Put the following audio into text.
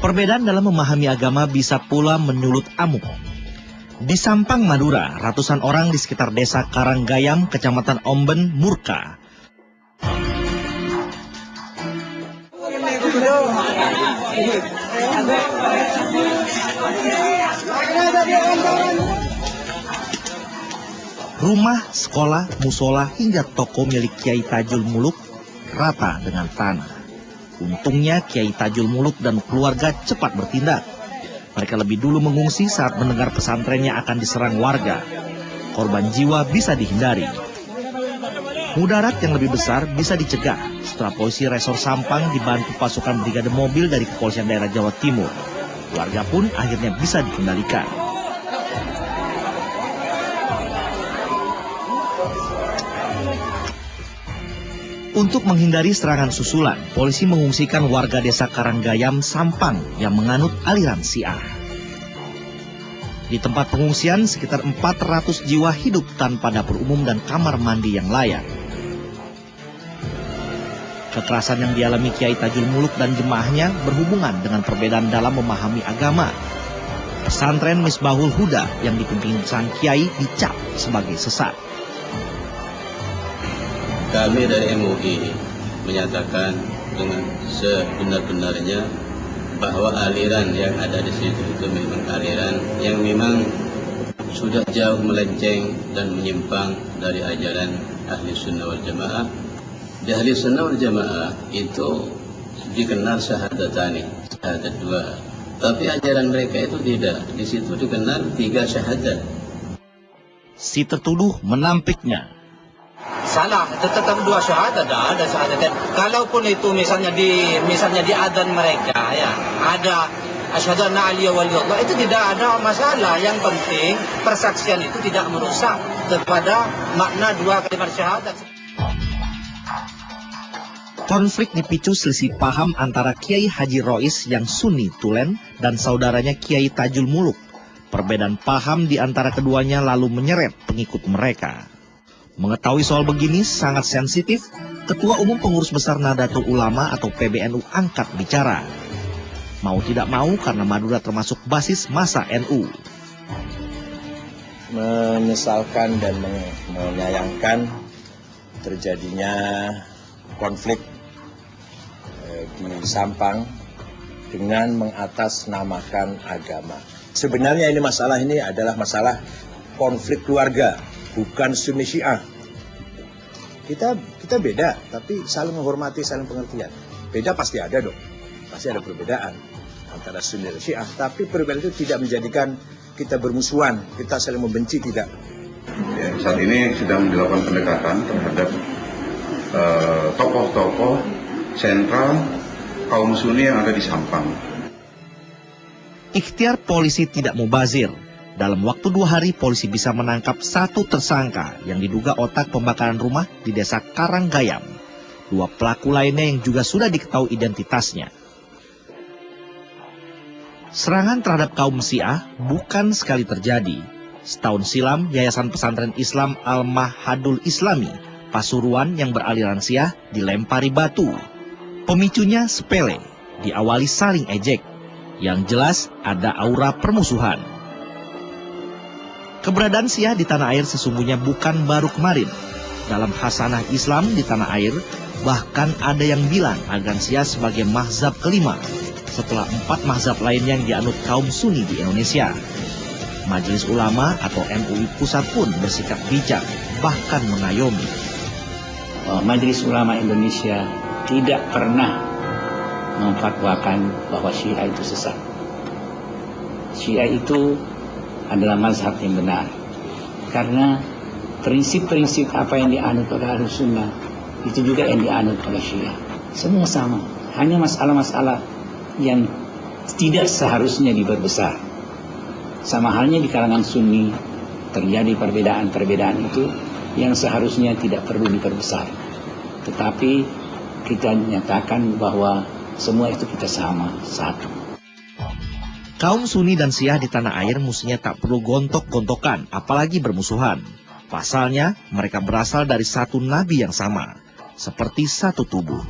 Perbedaan dalam memahami agama bisa pula menyulut amuk. Di Sampang, Madura, ratusan orang di sekitar desa Karanggayam, Kecamatan Omben, murka. Rumah, sekolah, musola, hingga toko milik Kiai Tajul Muluk rata dengan tanah. Untungnya Kiai Tajul Muluk dan keluarga cepat bertindak. Mereka lebih dulu mengungsi saat mendengar pesantrennya akan diserang warga. Korban jiwa bisa dihindari. Mudarat yang lebih besar bisa dicegah setelah polisi Resor Sampang dibantu pasukan brigade mobil dari Kepolisian Daerah Jawa Timur. Warga pun akhirnya bisa dikendalikan. Untuk menghindari serangan susulan, polisi mengungsikan warga desa Karanggayam, Sampang yang menganut aliran Syiah. Di tempat pengungsian, sekitar 400 jiwa hidup tanpa dapur umum dan kamar mandi yang layak. Kekerasan yang dialami Kiai Tajul Muluk dan jemaahnya berhubungan dengan perbedaan dalam memahami agama. Pesantren Misbahul Huda yang dipimpin sang Kiai dicap sebagai sesat. Kami dari MUI menyatakan dengan sebenar-benarnya bahwa aliran yang ada di situ itu memang aliran yang memang sudah jauh melenceng dan menyimpang dari ajaran Ahli Sunnah wal Jamaah. Di Ahli Sunnah wal Jamaah itu dikenal syahadatani, syahadat dua. Tapi ajaran mereka itu tidak. Di situ dikenal 3 syahadat. Si tertuduh menampiknya. Salah, tetap 2 syahadat, ada syahadat. Kalaupun itu misalnya di adzan mereka ya, ada asyhadu anna aliyya waliyullah, itu tidak ada masalah. Yang penting persaksian itu tidak merusak kepada makna 2 kalimat syahadat. Konflik dipicu selisih paham antara Kiai Haji Rois yang Sunni Tulen dan saudaranya Kiai Tajul Muluk. Perbedaan paham di antara keduanya lalu menyeret pengikut mereka. Mengetahui soal begini sangat sensitif, Ketua Umum Pengurus Besar Nahdlatul Ulama atau PBNU angkat bicara. Mau tidak mau karena Madura termasuk basis massa NU. Menyesalkan dan menyayangkan terjadinya konflik di Sampang dengan mengatasnamakan agama. Sebenarnya masalah ini adalah masalah konflik keluarga, bukan Sunni Syiah. Kita beda, tapi saling menghormati, saling pengertian. Beda pasti ada dong, pasti ada perbedaan antara Sunni dan Syiah. Tapi perbedaan itu tidak menjadikan kita bermusuhan, kita saling membenci, tidak. Ya, saat ini sedang dilakukan pendekatan terhadap tokoh-tokoh sentral kaum Sunni yang ada di Sampang. Ikhtiar polisi tidak mubazir. Dalam waktu 2 hari, polisi bisa menangkap 1 tersangka yang diduga otak pembakaran rumah di desa Karanggayam. 2 pelaku lainnya yang juga sudah diketahui identitasnya. Serangan terhadap kaum Syiah bukan sekali terjadi. Setahun silam, Yayasan Pesantren Islam Al-Mahadul Islami, Pasuruan yang beraliran Syiah dilempari batu. Pemicunya sepele, diawali saling ejek. Yang jelas ada aura permusuhan. Keberadaan Syiah di tanah air sesungguhnya bukan baru kemarin. Dalam khasanah Islam di tanah air, bahkan ada yang bilang aliran Syiah sebagai mazhab kelima, setelah 4 mazhab lainnya yang dianut kaum Sunni di Indonesia. Majelis Ulama atau MUI Pusat pun bersikap bijak, bahkan mengayomi. Majelis Ulama Indonesia tidak pernah memfatwakan bahwa Syiah itu sesat. Syiah itu adalah mazhab yang benar. Karena prinsip-prinsip apa yang dianut oleh Ahlus Sunnah itu juga yang dianut oleh Syiah. Semua sama. Hanya masalah-masalah yang tidak seharusnya diperbesar. Sama halnya di kalangan Sunni terjadi perbedaan-perbedaan itu yang seharusnya tidak perlu diperbesar. Tetapi kita nyatakan bahwa semua itu kita sama, satu. Kaum Sunni dan Syiah di tanah air mestinya tak perlu gontok-gontokan, apalagi bermusuhan. Pasalnya, mereka berasal dari satu nabi yang sama, seperti satu tubuh.